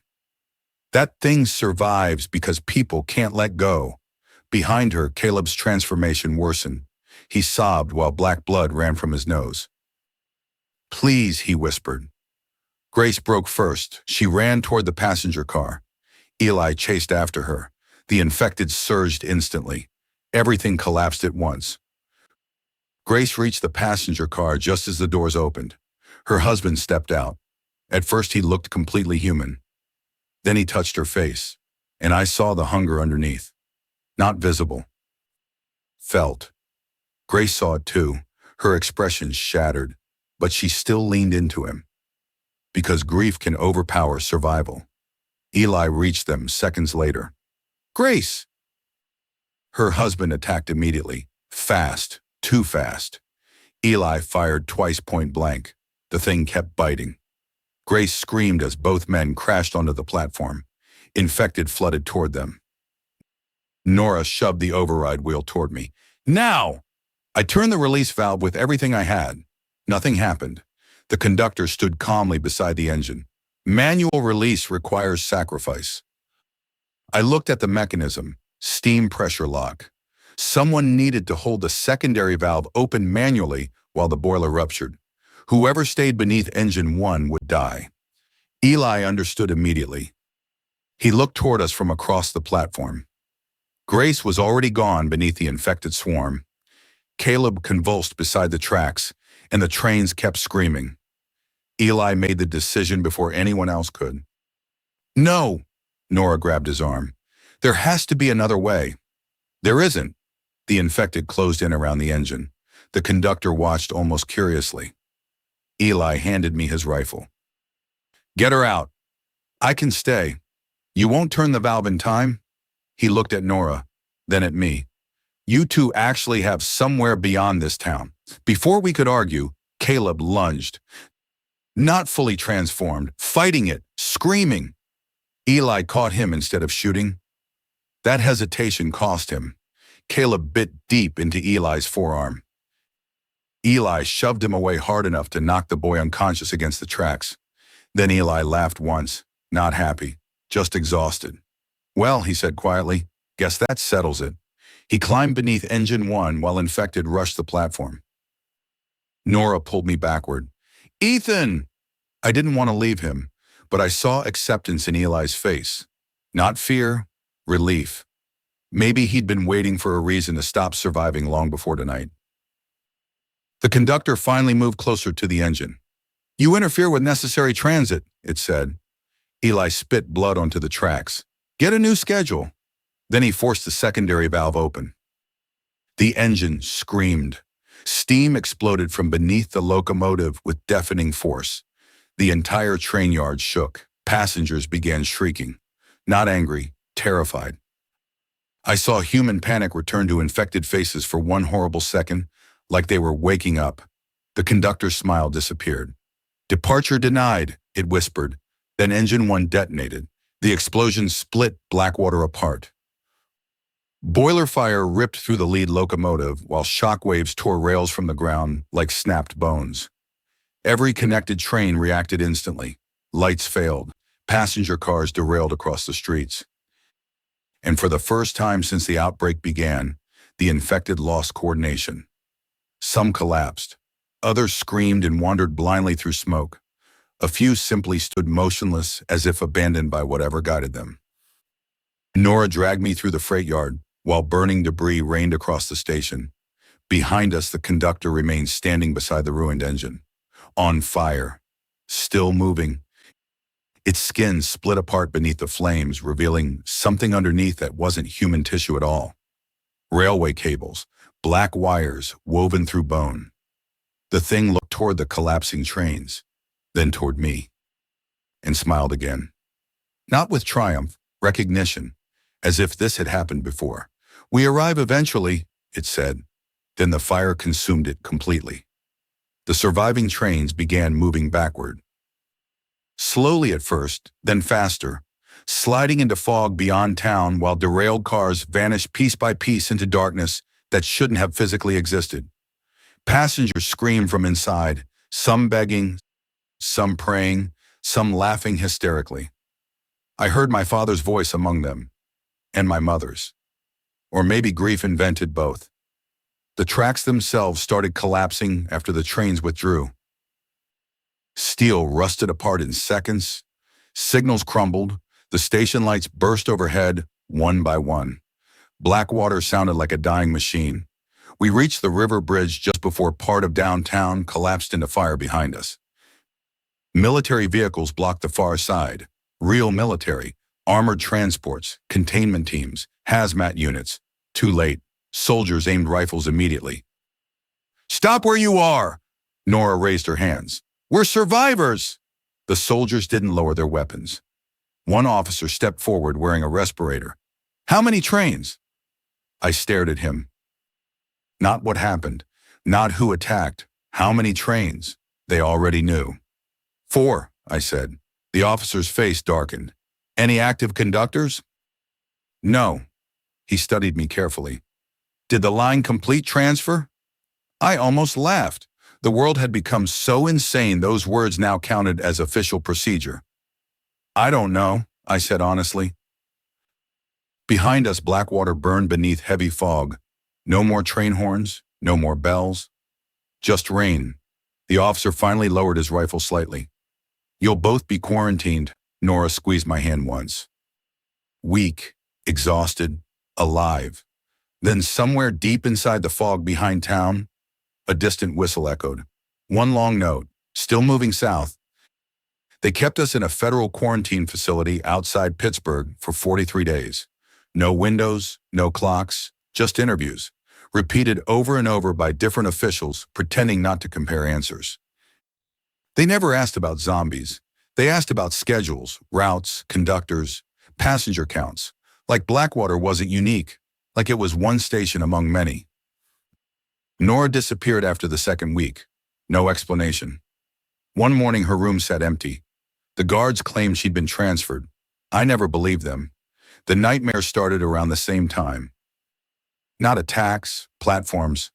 That thing survives because people can't let go. Behind her, Caleb's transformation worsened. He sobbed while black blood ran from his nose. Please, he whispered. Grace broke first. She ran toward the passenger car. Eli chased after her. The infected surged instantly. Everything collapsed at once. Grace reached the passenger car just as the doors opened. Her husband stepped out. At first he looked completely human. Then he touched her face, and I saw the hunger underneath. Not visible. Felt. Grace saw it too. Her expression shattered, but she still leaned into him. Because grief can overpower survival. Eli reached them seconds later. Grace! Her husband attacked immediately. Fast. Too fast. Eli fired twice point blank. The thing kept biting. Grace screamed as both men crashed onto the platform. Infected flooded toward them. Nora shoved the override wheel toward me. Now! I turned the release valve with everything I had. Nothing happened. The conductor stood calmly beside the engine. Manual release requires sacrifice. I looked at the mechanism. Steam pressure lock. Someone needed to hold the secondary valve open manually while the boiler ruptured. Whoever stayed beneath engine 1 would die. Eli understood immediately. He looked toward us from across the platform. Grace was already gone beneath the infected swarm. Caleb convulsed beside the tracks, and the trains kept screaming. Eli made the decision before anyone else could. No! Nora grabbed his arm. There has to be another way. There isn't. The infected closed in around the engine. The conductor watched almost curiously. Eli handed me his rifle. Get her out. I can stay. You won't turn the valve in time? He looked at Nora, then at me. You two actually have somewhere beyond this town. Before we could argue, Caleb lunged. Not fully transformed, fighting it, screaming. Eli caught him instead of shooting. That hesitation cost him. Caleb bit deep into Eli's forearm. Eli shoved him away hard enough to knock the boy unconscious against the tracks. Then Eli laughed once, not happy, just exhausted. Well, he said quietly, guess that settles it. He climbed beneath engine 1 while infected rushed the platform. Nora pulled me backward. Ethan! I didn't want to leave him, but I saw acceptance in Eli's face. Not fear, relief. Maybe he'd been waiting for a reason to stop surviving long before tonight. The conductor finally moved closer to the engine. You interfere with necessary transit, it said. Eli spit blood onto the tracks. Get a new schedule. Then he forced the secondary valve open. The engine screamed. Steam exploded from beneath the locomotive with deafening force. The entire train yard shook. Passengers began shrieking. Not angry, terrified. I saw human panic return to infected faces for one horrible second, like they were waking up. The conductor's smile disappeared. Departure denied, it whispered. Then engine 1 detonated. The explosion split Blackwater apart. Boiler fire ripped through the lead locomotive while shockwaves tore rails from the ground like snapped bones. Every connected train reacted instantly. Lights failed. Passenger cars derailed across the streets. And for the first time since the outbreak began, the infected lost coordination. Some collapsed. Others screamed and wandered blindly through smoke. A few simply stood motionless as if abandoned by whatever guided them. Nora dragged me through the freight yard while burning debris rained across the station. Behind us, the conductor remained standing beside the ruined engine, on fire, still moving. Its skin split apart beneath the flames, revealing something underneath that wasn't human tissue at all. Railway cables, black wires woven through bone. The thing looked toward the collapsing trains, then toward me, and smiled again. Not with triumph, recognition, as if this had happened before. "We arrive eventually," it said. Then the fire consumed it completely. The surviving trains began moving backward. Slowly at first, then faster, sliding into fog beyond town while derailed cars vanished piece by piece into darkness that shouldn't have physically existed. Passengers screamed from inside, some begging, some praying, some laughing hysterically. I heard my father's voice among them, and my mother's. Or maybe grief invented both. The tracks themselves started collapsing after the trains withdrew. Steel rusted apart in seconds, signals crumbled, the station lights burst overhead, one by one. Blackwater sounded like a dying machine. We reached the river bridge just before part of downtown collapsed into fire behind us. Military vehicles blocked the far side. Real military, armored transports, containment teams, hazmat units. Too late. Soldiers aimed rifles immediately. "Stop where you are!" Nora raised her hands. "We're survivors!" The soldiers didn't lower their weapons. One officer stepped forward wearing a respirator. "How many trains?" I stared at him. Not what happened, not who attacked, how many trains. They already knew. "4," I said. The officer's face darkened. "Any active conductors?" "No." He studied me carefully. "Did the line complete transfer?" I almost laughed. The world had become so insane those words now counted as official procedure. "I don't know," I said honestly. Behind us, Blackwater burned beneath heavy fog. No more train horns, no more bells. Just rain. The officer finally lowered his rifle slightly. "You'll both be quarantined." Nora squeezed my hand once. Weak, exhausted, alive. Then somewhere deep inside the fog behind town, a distant whistle echoed. One long note, still moving south. They kept us in a federal quarantine facility outside Pittsburgh for 43 days. No windows, no clocks, just interviews, repeated over and over by different officials pretending not to compare answers. They never asked about zombies. They asked about schedules, routes, conductors, passenger counts. Like Blackwater wasn't unique, like it was one station among many. Nora disappeared after the second week. No explanation. One morning her room sat empty. The guards claimed she'd been transferred. I never believed them. The nightmare started around the same time. Not attacks, platforms.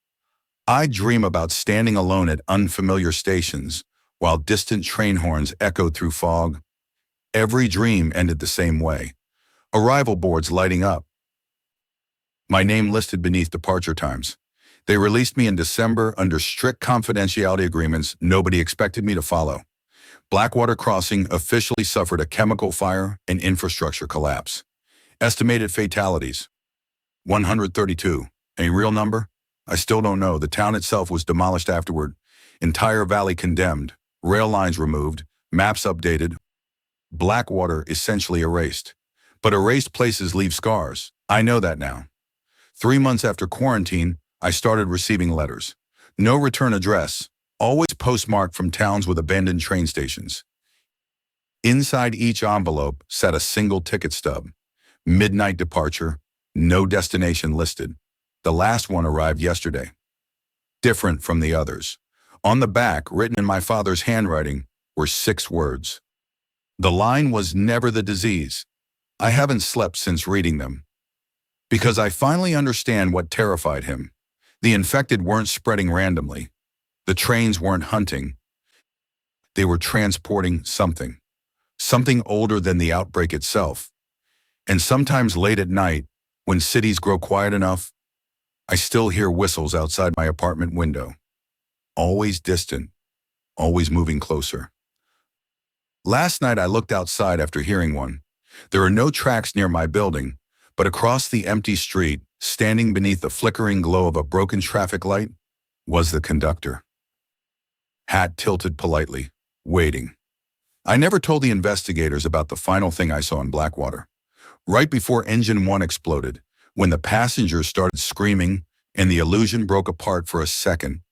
I dream about standing alone at unfamiliar stations while distant train horns echoed through fog. Every dream ended the same way. Arrival boards lighting up. My name listed beneath departure times. They released me in December under strict confidentiality agreements nobody expected me to follow. Blackwater Crossing officially suffered a chemical fire and infrastructure collapse. Estimated fatalities, 132. A real number? I still don't know. The town itself was demolished afterward. Entire valley condemned. Rail lines removed. Maps updated. Blackwater essentially erased. But erased places leave scars. I know that now. 3 months after quarantine, I started receiving letters. No return address, always postmarked from towns with abandoned train stations. Inside each envelope sat a single ticket stub. Midnight departure, no destination listed. The last one arrived yesterday. Different from the others. On the back, written in my father's handwriting, were 6 words. The line was "Never the disease." I haven't slept since reading them. Because I finally understand what terrified him. The infected weren't spreading randomly. The trains weren't hunting. They were transporting something. Something older than the outbreak itself. And sometimes late at night, when cities grow quiet enough, I still hear whistles outside my apartment window. Always distant, always moving closer. Last night I looked outside after hearing one. There are no tracks near my building, but across the empty street, standing beneath the flickering glow of a broken traffic light, was the conductor. Hat tilted politely, waiting. I never told the investigators about the final thing I saw in Blackwater. Right before Engine 1 exploded, when the passengers started screaming and the illusion broke apart for a second,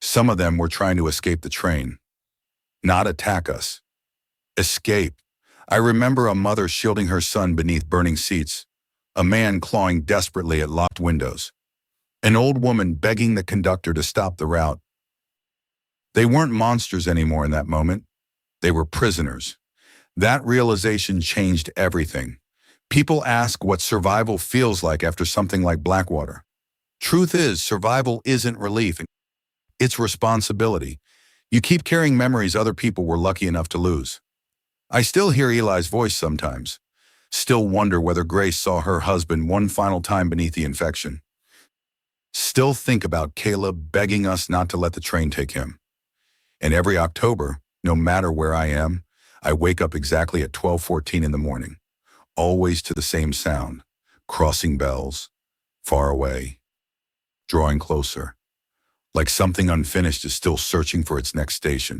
some of them were trying to escape the train. Not attack us. Escape. I remember a mother shielding her son beneath burning seats, a man clawing desperately at locked windows, an old woman begging the conductor to stop the route. They weren't monsters anymore in that moment. They were prisoners. That realization changed everything. People ask what survival feels like after something like Blackwater. Truth is, survival isn't relief. It's responsibility. You keep carrying memories other people were lucky enough to lose. I still hear Eli's voice sometimes. Still wonder whether Grace saw her husband one final time beneath the infection. Still think about Caleb begging us not to let the train take him. And every October, no matter where I am, I wake up exactly at 12:14 in the morning, always to the same sound, crossing bells, far away, drawing closer, like something unfinished is still searching for its next station.